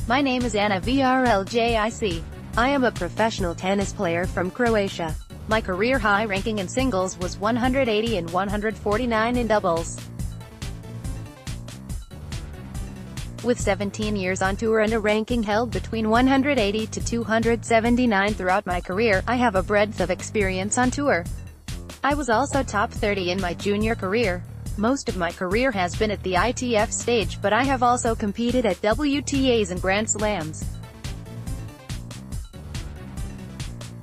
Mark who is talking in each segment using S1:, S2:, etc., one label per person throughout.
S1: My name is Ana Vrljic. I am a professional tennis player from Croatia. My career high ranking in singles was 180 and 149 in doubles. With 17 years on tour and a ranking held between 180 to 279 throughout my career, I have a breadth of experience on tour. I was also top 30 in my junior career. Most of my career has been at the ITF stage, but I have also competed at WTAs and Grand Slams.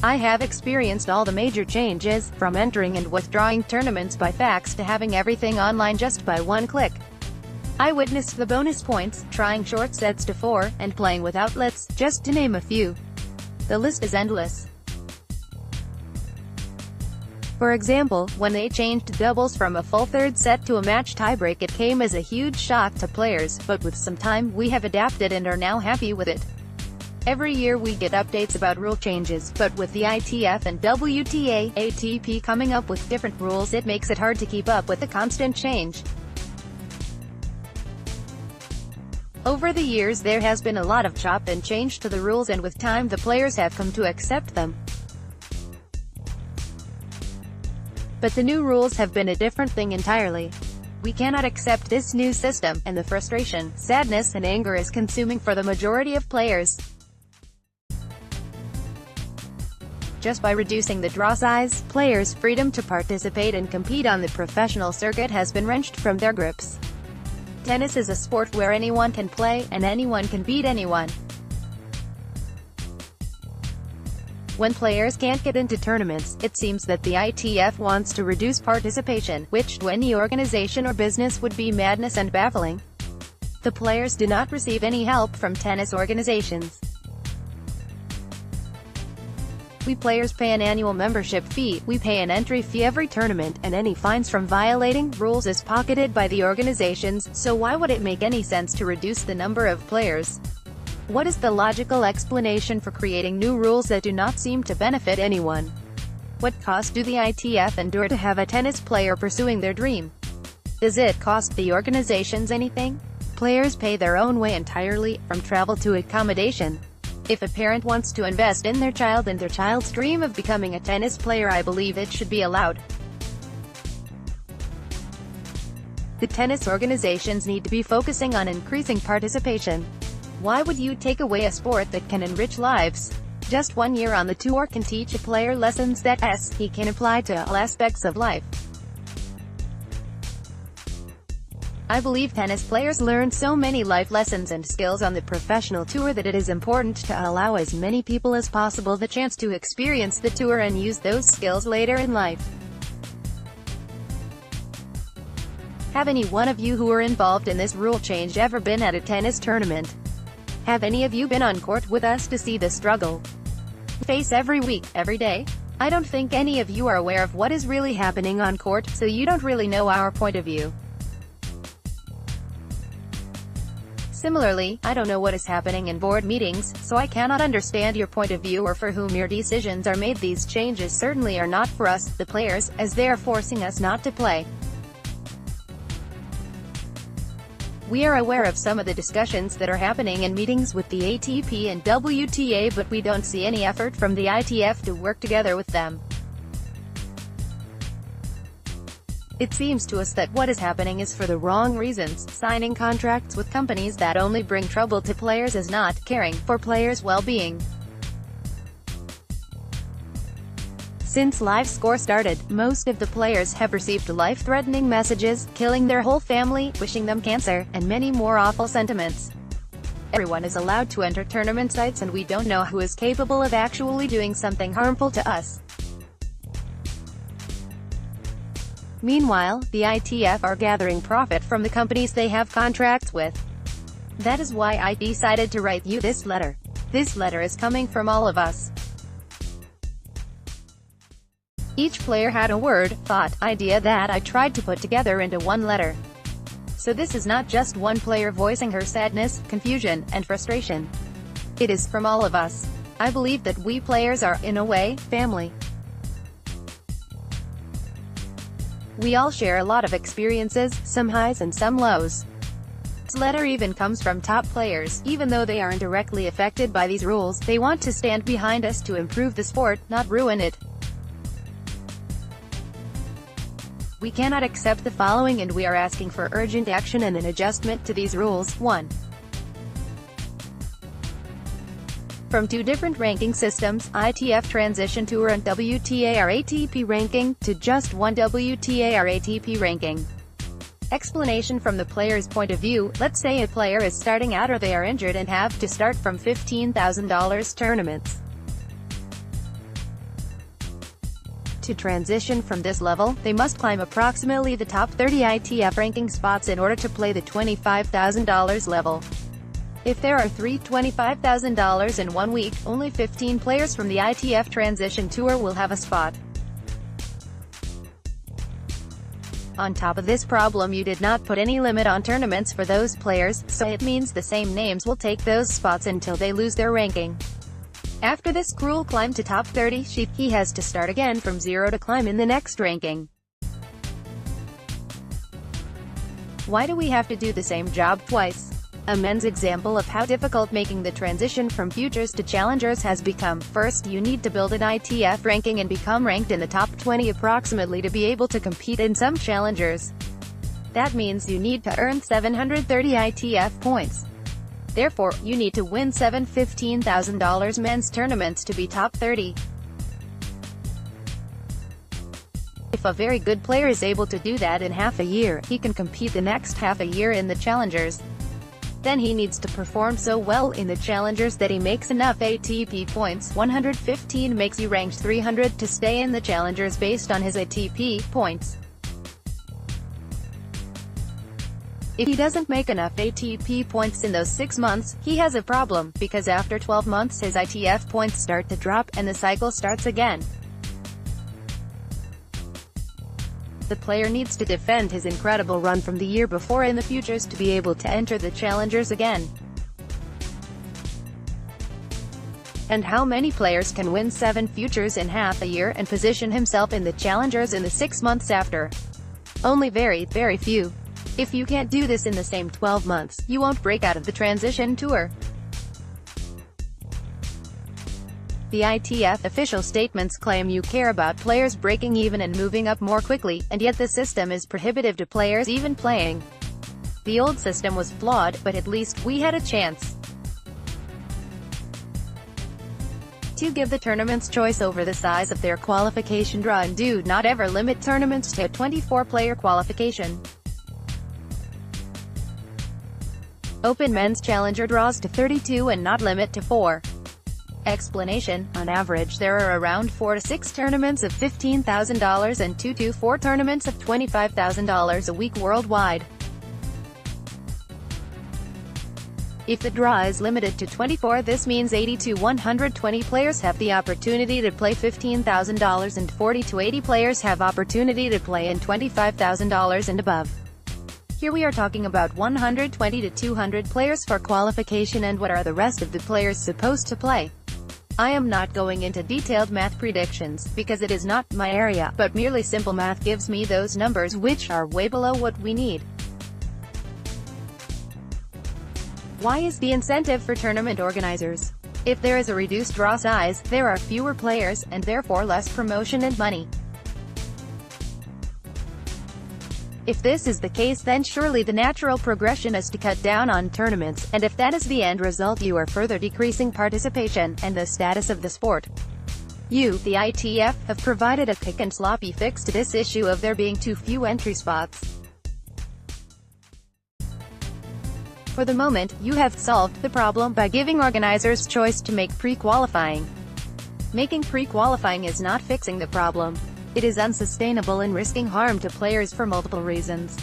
S1: I have experienced all the major changes, from entering and withdrawing tournaments by fax to having everything online just by one click. I witnessed the bonus points, trying short sets to 4, and playing with outlets, just to name a few. The list is endless. For example, when they changed doubles from a full third set to a match tiebreak, it came as a huge shock to players, but with some time, we have adapted and are now happy with it. Every year we get updates about rule changes, but with the ITF and WTA, ATP coming up with different rules, it makes it hard to keep up with the constant change. Over the years there has been a lot of chop and change to the rules, and with time the players have come to accept them. But the new rules have been a different thing entirely. We cannot accept this new system, and the frustration, sadness and anger is consuming for the majority of players. Just by reducing the draw size, players' freedom to participate and compete on the professional circuit has been wrenched from their grips. Tennis is a sport where anyone can play, and anyone can beat anyone. When players can't get into tournaments, it seems that the ITF wants to reduce participation, which, to any organization or business, would be madness and baffling. The players do not receive any help from tennis organizations. We players pay an annual membership fee, we pay an entry fee every tournament, and any fines from violating rules is pocketed by the organizations, so why would it make any sense to reduce the number of players? What is the logical explanation for creating new rules that do not seem to benefit anyone? What cost do the ITF endure to have a tennis player pursuing their dream? Does it cost the organizations anything? Players pay their own way entirely, from travel to accommodation. If a parent wants to invest in their child and their child's dream of becoming a tennis player, I believe it should be allowed. The tennis organizations need to be focusing on increasing participation. Why would you take away a sport that can enrich lives? Just 1 year on the tour can teach a player lessons that he can apply to all aspects of life. I believe tennis players learn so many life lessons and skills on the professional tour that it is important to allow as many people as possible the chance to experience the tour and use those skills later in life. Have any one of you who are involved in this rule change ever been at a tennis tournament? Have any of you been on court with us to see the struggle we face every week, every day? I don't think any of you are aware of what is really happening on court, so you don't really know our point of view. Similarly, I don't know what is happening in board meetings, so I cannot understand your point of view or for whom your decisions are made. These changes certainly are not for us, the players, as they are forcing us not to play. We are aware of some of the discussions that are happening in meetings with the ATP and WTA, but we don't see any effort from the ITF to work together with them. It seems to us that what is happening is for the wrong reasons. Signing contracts with companies that only bring trouble to players is not caring for players' well-being. Since Live Score started, most of the players have received life-threatening messages, killing their whole family, wishing them cancer, and many more awful sentiments. Everyone is allowed to enter tournament sites, and we don't know who is capable of actually doing something harmful to us. Meanwhile, the ITF are gathering profit from the companies they have contracts with. That is why I decided to write you this letter. This letter is coming from all of us. Each player had a word, thought, idea that I tried to put together into one letter. So this is not just one player voicing her sadness, confusion, and frustration. It is from all of us. I believe that we players are, in a way, family. We all share a lot of experiences, some highs and some lows. This letter even comes from top players. Even though they aren't directly affected by these rules, they want to stand behind us to improve the sport, not ruin it. We cannot accept the following and we are asking for urgent action and an adjustment to these rules. 1. From two different ranking systems, ITF Transition Tour and WTA or ATP ranking, to just one WTA or ATP ranking. Explanation from the player's point of view. Let's say a player is starting out or they are injured and have to start from $15,000 tournaments. To transition from this level, they must climb approximately the top 30 ITF ranking spots in order to play the $25,000 level. If there are three $25,000 in 1 week, only 15 players from the ITF Transition Tour will have a spot. On top of this problem, you did not put any limit on tournaments for those players, so it means the same names will take those spots until they lose their ranking. After this cruel climb to top 30, he has to start again from zero to climb in the next ranking. Why do we have to do the same job twice? A men's example of how difficult making the transition from futures to challengers has become. First, you need to build an ITF ranking and become ranked in the top 20 approximately to be able to compete in some challengers. That means you need to earn 730 ITF points. Therefore, you need to win 7 $15,000 men's tournaments to be top 30. If a very good player is able to do that in half a year, he can compete the next half a year in the challengers. Then he needs to perform so well in the challengers that he makes enough ATP points. 115 makes you ranked 300 to stay in the challengers based on his ATP points. If he doesn't make enough ATP points in those 6 months, he has a problem, because after 12 months his ITF points start to drop, and the cycle starts again. The player needs to defend his incredible run from the year before in the futures to be able to enter the challengers again. And how many players can win 7 futures in half a year and position himself in the challengers in the 6 months after? Only very, very few. If you can't do this in the same 12 months, you won't break out of the transition tour. The ITF official statements claim you care about players breaking even and moving up more quickly, and yet the system is prohibitive to players even playing. The old system was flawed, but at least we had a chance to give the tournaments choice over the size of their qualification draw, and do not ever limit tournaments to a 24-player qualification. Open men's challenger draws to 32 and not limit to 4. Explanation: on average there are around 4 to 6 tournaments of $15,000 and 2 to 4 tournaments of $25,000 a week worldwide. If the draw is limited to 24, this means 80 to 120 players have the opportunity to play $15,000 and 40 to 80 players have opportunity to play in $25,000 and above. Here we are talking about 120 to 200 players for qualification, and what are the rest of the players supposed to play? I am not going into detailed math predictions, because it is not my area, but merely simple math gives me those numbers, which are way below what we need. Why is the incentive for tournament organizers? If there is a reduced draw size, there are fewer players, and therefore less promotion and money. If this is the case, then surely the natural progression is to cut down on tournaments, and if that is the end result, you are further decreasing participation, and the status of the sport. You, the ITF, have provided a quick and sloppy fix to this issue of there being too few entry spots. For the moment, you have solved the problem by giving organizers choice to make pre-qualifying. Making pre-qualifying is not fixing the problem. It is unsustainable and risking harm to players for multiple reasons.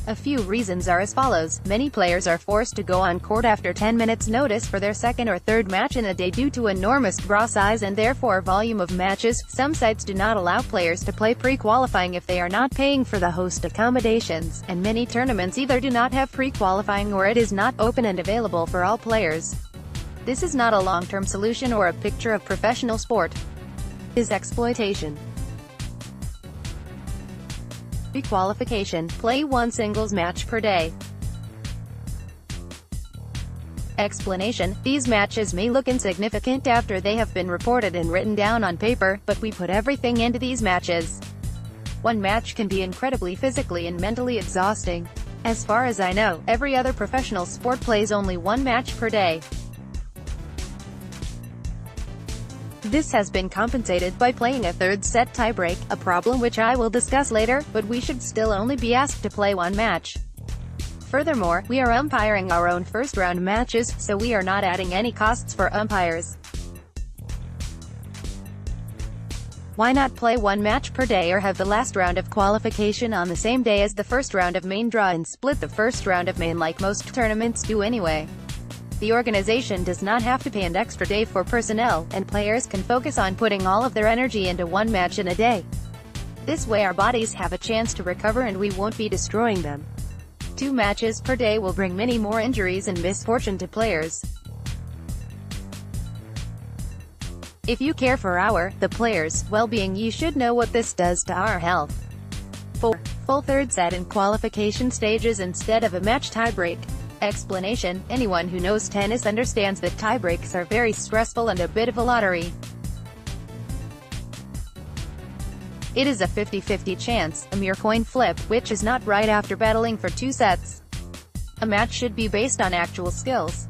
S1: A few reasons are as follows. Many players are forced to go on court after 10 minutes notice for their second or third match in a day due to enormous draw size and therefore volume of matches. Some sites do not allow players to play pre-qualifying if they are not paying for the host accommodations, and many tournaments either do not have pre-qualifying or it is not open and available for all players. This is not a long-term solution or a picture of professional sport. It is exploitation. Pre-qualification, play one singles match per day. Explanation: these matches may look insignificant after they have been reported and written down on paper, but we put everything into these matches. One match can be incredibly physically and mentally exhausting. As far as I know, every other professional sport plays only one match per day. This has been compensated by playing a third set tiebreak, a problem which I will discuss later, but we should still only be asked to play one match. Furthermore, we are umpiring our own first-round matches, so we are not adding any costs for umpires. Why not play one match per day or have the last round of qualification on the same day as the first round of main draw and split the first round of main like most tournaments do anyway? The organization does not have to pay an extra day for personnel, and players can focus on putting all of their energy into one match in a day. This way our bodies have a chance to recover and we won't be destroying them. 2 matches per day will bring many more injuries and misfortune to players. If you care for the players' well-being, you should know what this does to our health. 4. Full third set and qualification stages instead of a match tiebreak. Explanation: anyone who knows tennis understands that tiebreaks are very stressful and a bit of a lottery. It is a 50-50 chance, a mere coin flip, which is not right after battling for 2 sets. A match should be based on actual skills.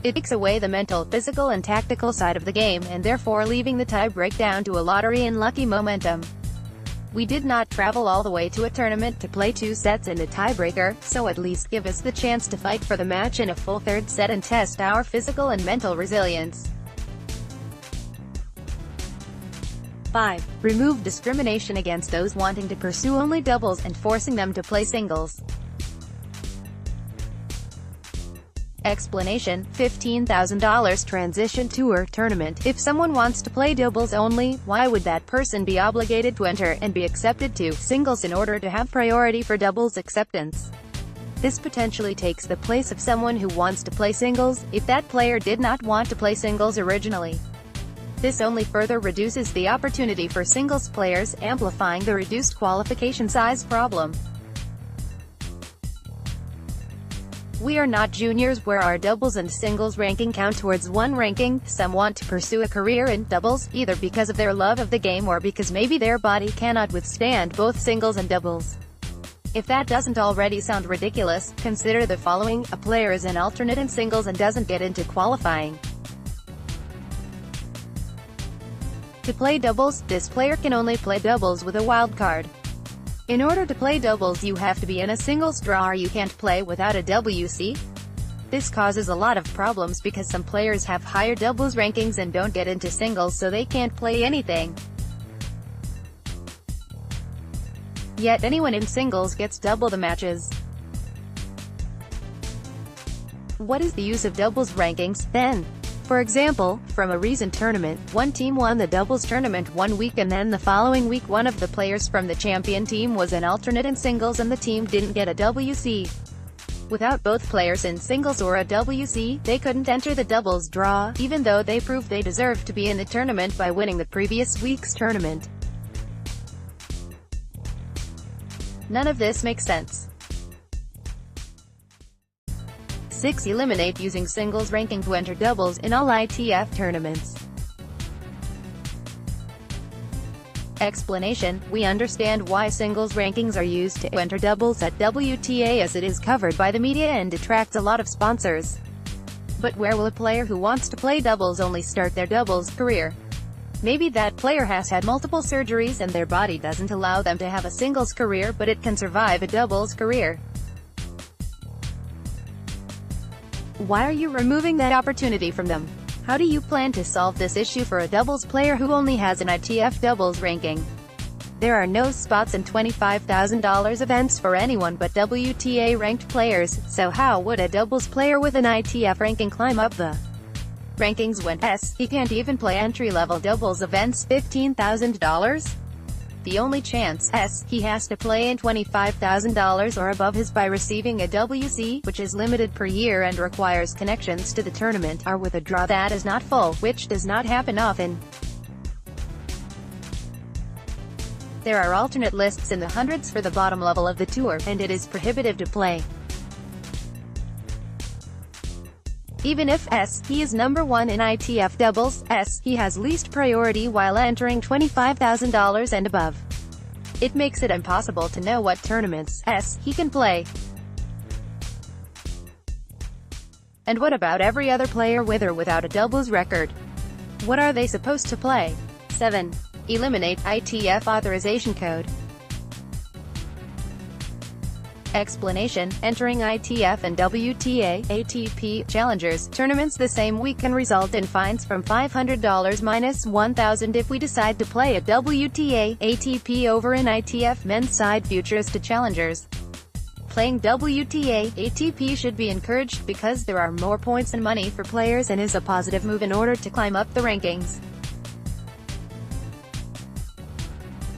S1: It takes away the mental, physical and tactical side of the game, and therefore leaving the tie-break down to a lottery and lucky momentum. We did not travel all the way to a tournament to play 2 sets and a tiebreaker, so at least give us the chance to fight for the match in a full third set and test our physical and mental resilience. 5. Remove discrimination against those wanting to pursue only doubles and forcing them to play singles. Explanation: $15,000 transition tour tournament. If someone wants to play doubles only, why would that person be obligated to enter and be accepted to singles in order to have priority for doubles acceptance? This potentially takes the place of someone who wants to play singles, if that player did not want to play singles originally. This only further reduces the opportunity for singles players, amplifying the reduced qualification size problem. We are not juniors where our doubles and singles ranking count towards one ranking. Some want to pursue a career in doubles, either because of their love of the game or because maybe their body cannot withstand both singles and doubles. If that doesn't already sound ridiculous, consider the following: a player is an alternate in singles and doesn't get into qualifying. To play doubles, this player can only play doubles with a wild card. In order to play doubles you have to be in a singles draw or you can't play without a WC. This causes a lot of problems because some players have higher doubles rankings and don't get into singles, so they can't play anything. Yet anyone in singles gets double the matches. What is the use of doubles rankings, then? For example, from a recent tournament, one team won the doubles tournament one week and then the following week one of the players from the champion team was an alternate in singles and the team didn't get a WC. Without both players in singles or a WC, they couldn't enter the doubles draw, even though they proved they deserved to be in the tournament by winning the previous week's tournament. None of this makes sense. 6. Eliminate using singles ranking to enter doubles in all ITF tournaments. Explanation: we understand why singles rankings are used to enter doubles at WTA as it is covered by the media and attracts a lot of sponsors. But where will a player who wants to play doubles only start their doubles career? Maybe that player has had multiple surgeries and their body doesn't allow them to have a singles career, but it can survive a doubles career. Why are you removing that opportunity from them? How do you plan to solve this issue for a doubles player who only has an ITF doubles ranking? There are no spots in $25,000 events for anyone but WTA-ranked players, so how would a doubles player with an ITF ranking climb up the rankings when he can't even play entry-level doubles events? $15,000? The only chance he has to play in $25,000 or above is by receiving a WC, which is limited per year and requires connections to the tournament, or with a draw that is not full, which does not happen often. There are alternate lists in the hundreds for the bottom level of the tour, and it is prohibitive to play. Even if he is number 1 in ITF doubles, he has least priority while entering $25,000 and above. It makes it impossible to know what tournaments he can play. And what about every other player with or without a doubles record? What are they supposed to play? 7. Eliminate ITF authorization code. Explanation: entering ITF and WTA, ATP, Challengers tournaments the same week can result in fines from $500 minus $1,000 if we decide to play a WTA, ATP over an ITF men's side futures to Challengers. Playing WTA, ATP should be encouraged because there are more points and money for players and is a positive move in order to climb up the rankings.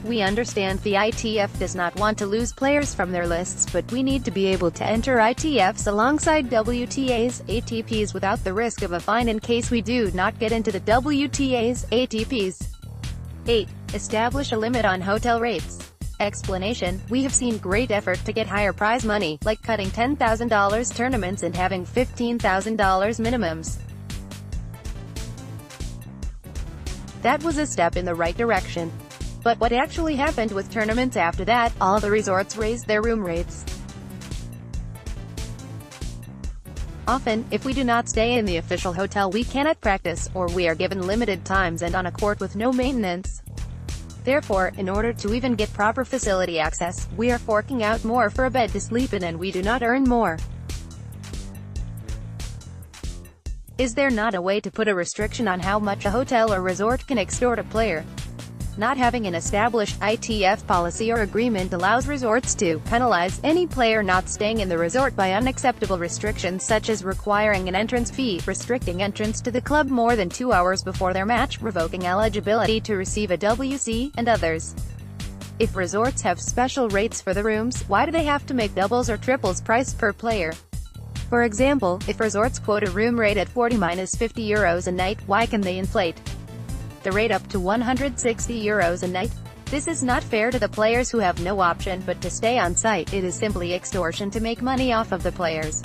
S1: We understand the ITF does not want to lose players from their lists, but we need to be able to enter ITFs alongside WTAs, ATPs without the risk of a fine in case we do not get into the WTAs, ATPs. 8. Establish a limit on hotel rates. Explanation: we have seen great effort to get higher prize money, like cutting $10,000 tournaments and having $15,000 minimums. That was a step in the right direction. But what actually happened with tournaments after that? All the resorts raised their room rates. Often, if we do not stay in the official hotel, we cannot practice, or we are given limited times and on a court with no maintenance. Therefore, in order to even get proper facility access, we are forking out more for a bed to sleep in and we do not earn more. Is there not a way to put a restriction on how much a hotel or resort can extort a player? Not having an established ITF policy or agreement allows resorts to penalize any player not staying in the resort by unacceptable restrictions such as requiring an entrance fee, restricting entrance to the club more than 2 hours before their match, revoking eligibility to receive a WC, and others. If resorts have special rates for the rooms, why do they have to make doubles or triples price per player? For example, if resorts quote a room rate at 40–50 euros a night, why can they inflate the rate up to 160 euros a night? This is not fair to the players who have no option but to stay on site. It is simply extortion to make money off of the players.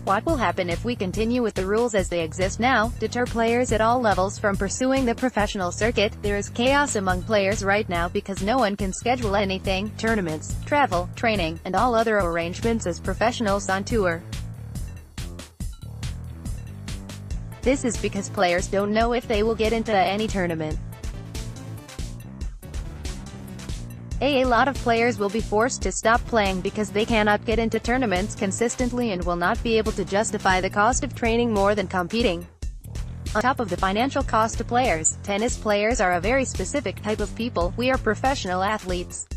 S1: What will happen if we continue with the rules as they exist now? Deter players at all levels from pursuing the professional circuit. There is chaos among players right now because no one can schedule anything, tournaments, travel, training, and all other arrangements as professionals on tour. This is because players don't know if they will get into any tournament. A lot of players will be forced to stop playing because they cannot get into tournaments consistently and will not be able to justify the cost of training more than competing. On top of the financial cost to players, tennis players are a very specific type of people. We are professional athletes.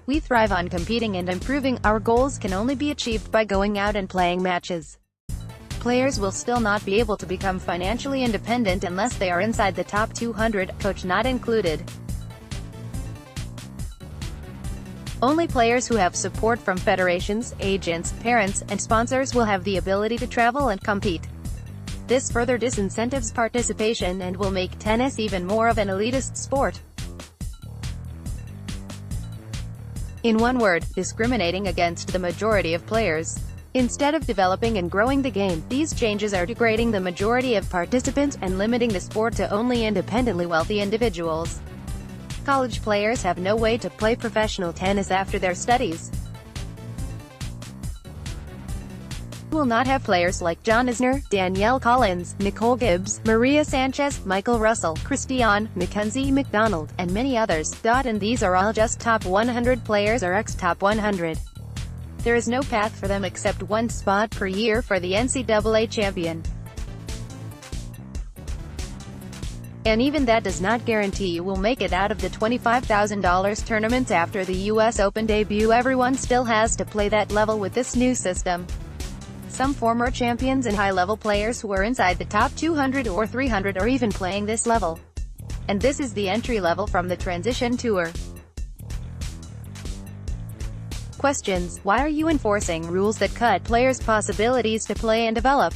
S1: We thrive on competing and improving. Our goals can only be achieved by going out and playing matches. Players will still not be able to become financially independent unless they are inside the top 200, coach not included. Only players who have support from federations, agents, parents, and sponsors will have the ability to travel and compete. This further disincentives participation and will make tennis even more of an elitist sport. In one word, discriminating against the majority of players. Instead of developing and growing the game, these changes are degrading the majority of participants and limiting the sport to only independently wealthy individuals. College players have no way to play professional tennis after their studies. We will not have players like John Isner, Danielle Collins, Nicole Gibbs, Maria Sanchez, Michael Russell, Christiane, Mackenzie McDonald, and many others. And these are all just top 100 players or ex-top 100. There is no path for them except one spot per year for the NCAA champion. And even that does not guarantee you will make it out of the $25,000 tournaments after the US Open debut. Everyone still has to play that level with this new system. Some former champions and high-level players who are inside the top 200 or 300 are even playing this level. And this is the entry level from the transition tour. Questions: why are you enforcing rules that cut players' possibilities to play and develop?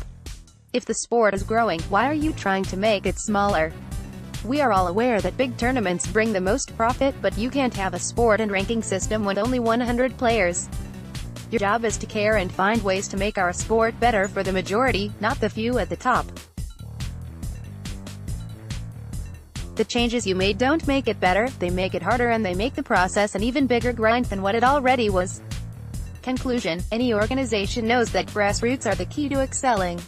S1: If the sport is growing, why are you trying to make it smaller? We are all aware that big tournaments bring the most profit, but you can't have a sport and ranking system with only 100 players. Your job is to care and find ways to make our sport better for the majority, not the few at the top. The changes you made don't make it better, they make it harder, and they make the process an even bigger grind than what it already was. Conclusion: any organization knows that grassroots are the key to excelling.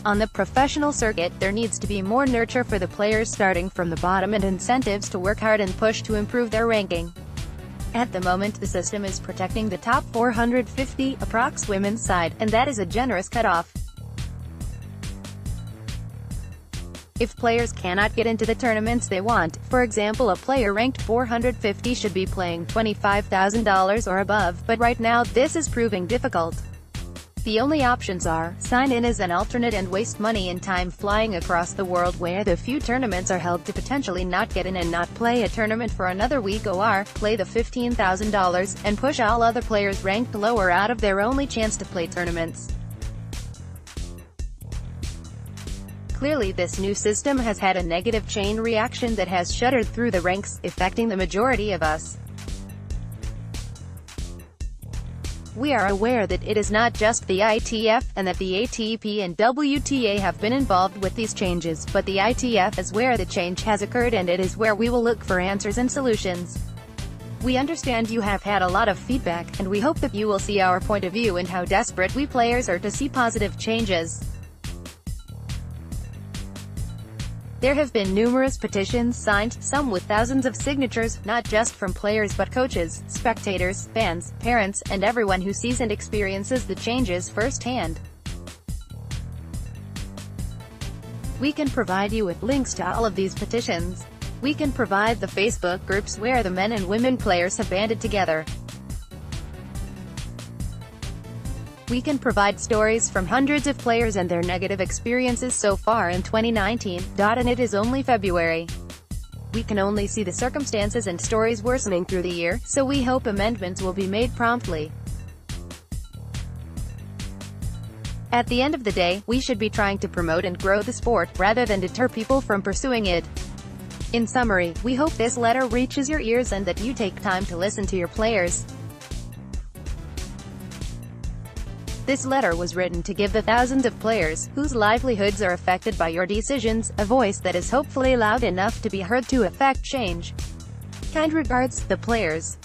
S1: On the professional circuit, there needs to be more nurture for the players starting from the bottom and incentives to work hard and push to improve their ranking. At the moment, the system is protecting the top 450, approx women's side, and that is a generous cutoff. If players cannot get into the tournaments they want, for example a player ranked 450 should be playing $25,000 or above, but right now, this is proving difficult. The only options are, sign in as an alternate and waste money and time flying across the world where the few tournaments are held to potentially not get in and not play a tournament for another week, or play the $15,000, and push all other players ranked lower out of their only chance to play tournaments. Clearly this new system has had a negative chain reaction that has shuddered through the ranks, affecting the majority of us. We are aware that it is not just the ITF, and that the ATP and WTA have been involved with these changes, but the ITF is where the change has occurred, and it is where we will look for answers and solutions. We understand you have had a lot of feedback, and we hope that you will see our point of view and how desperate we players are to see positive changes. There have been numerous petitions signed, some with thousands of signatures, not just from players but coaches, spectators, fans, parents, and everyone who sees and experiences the changes firsthand. We can provide you with links to all of these petitions. We can provide the Facebook groups where the men and women players have banded together. We can provide stories from hundreds of players and their negative experiences so far in 2019, and it is only February. We can only see the circumstances and stories worsening through the year, so we hope amendments will be made promptly. At the end of the day, we should be trying to promote and grow the sport, rather than deter people from pursuing it. In summary, we hope this letter reaches your ears and that you take time to listen to your players. This letter was written to give the thousands of players, whose livelihoods are affected by your decisions, a voice that is hopefully loud enough to be heard to effect change. Kind regards, the players.